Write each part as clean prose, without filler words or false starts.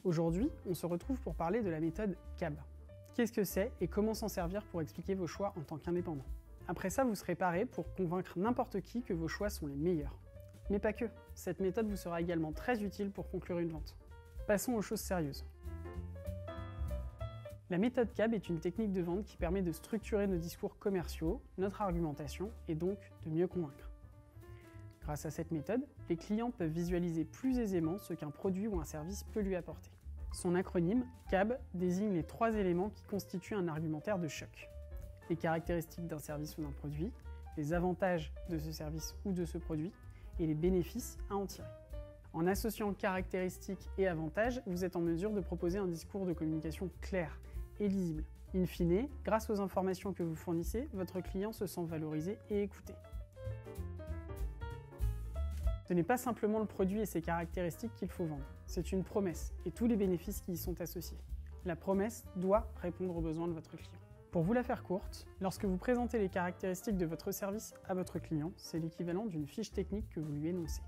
Aujourd'hui, on se retrouve pour parler de la méthode CAB. Qu'est-ce que c'est et comment s'en servir pour expliquer vos choix en tant qu'indépendant? Après ça, vous serez paré pour convaincre n'importe qui que vos choix sont les meilleurs. Mais pas que, cette méthode vous sera également très utile pour conclure une vente. Passons aux choses sérieuses. La méthode CAB est une technique de vente qui permet de structurer nos discours commerciaux, notre argumentation et donc de mieux convaincre. Grâce à cette méthode, les clients peuvent visualiser plus aisément ce qu'un produit ou un service peut lui apporter. Son acronyme, CAB, désigne les 3 éléments qui constituent un argumentaire de choc. Les caractéristiques d'un service ou d'un produit, les avantages de ce service ou de ce produit, et les bénéfices à en tirer. En associant caractéristiques et avantages, vous êtes en mesure de proposer un discours de communication clair et lisible. In fine, grâce aux informations que vous fournissez, votre client se sent valorisé et écouté. Ce n'est pas simplement le produit et ses caractéristiques qu'il faut vendre, c'est une promesse et tous les bénéfices qui y sont associés. La promesse doit répondre aux besoins de votre client. Pour vous la faire courte, lorsque vous présentez les caractéristiques de votre service à votre client, c'est l'équivalent d'une fiche technique que vous lui énoncez.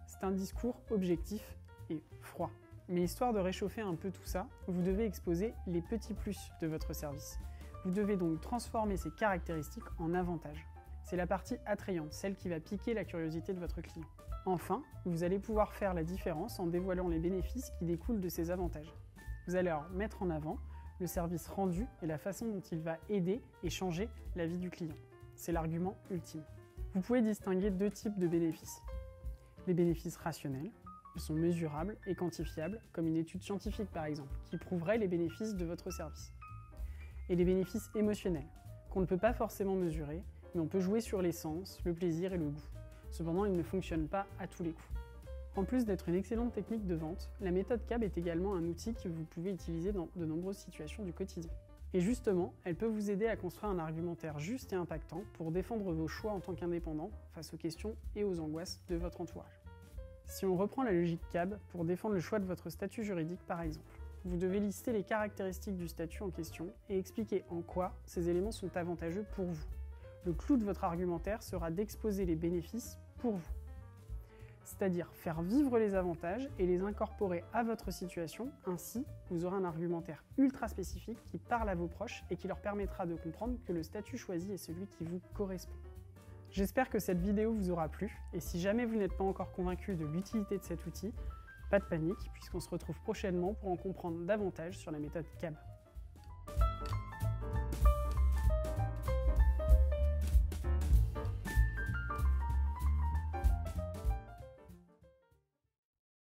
C'est un discours objectif et froid. Mais histoire de réchauffer un peu tout ça, vous devez exposer les petits plus de votre service. Vous devez donc transformer ces caractéristiques en avantages. C'est la partie attrayante, celle qui va piquer la curiosité de votre client. Enfin, vous allez pouvoir faire la différence en dévoilant les bénéfices qui découlent de ces avantages. Vous allez alors mettre en avant le service rendu et la façon dont il va aider et changer la vie du client. C'est l'argument ultime. Vous pouvez distinguer 2 types de bénéfices. Les bénéfices rationnels, ils sont mesurables et quantifiables, comme une étude scientifique par exemple, qui prouverait les bénéfices de votre service. Et les bénéfices émotionnels, qu'on ne peut pas forcément mesurer, mais on peut jouer sur les sens, le plaisir et le goût. Cependant, ils ne fonctionnent pas à tous les coups. En plus d'être une excellente technique de vente, la méthode CAB est également un outil que vous pouvez utiliser dans de nombreuses situations du quotidien. Et justement, elle peut vous aider à construire un argumentaire juste et impactant pour défendre vos choix en tant qu'indépendant face aux questions et aux angoisses de votre entourage. Si on reprend la logique CAB pour défendre le choix de votre statut juridique par exemple, vous devez lister les caractéristiques du statut en question et expliquer en quoi ces éléments sont avantageux pour vous. Le clou de votre argumentaire sera d'exposer les bénéfices pour vous. C'est-à-dire faire vivre les avantages et les incorporer à votre situation, ainsi vous aurez un argumentaire ultra spécifique qui parle à vos proches et qui leur permettra de comprendre que le statut choisi est celui qui vous correspond. J'espère que cette vidéo vous aura plu, et si jamais vous n'êtes pas encore convaincu de l'utilité de cet outil, pas de panique puisqu'on se retrouve prochainement pour en comprendre davantage sur la méthode CAB.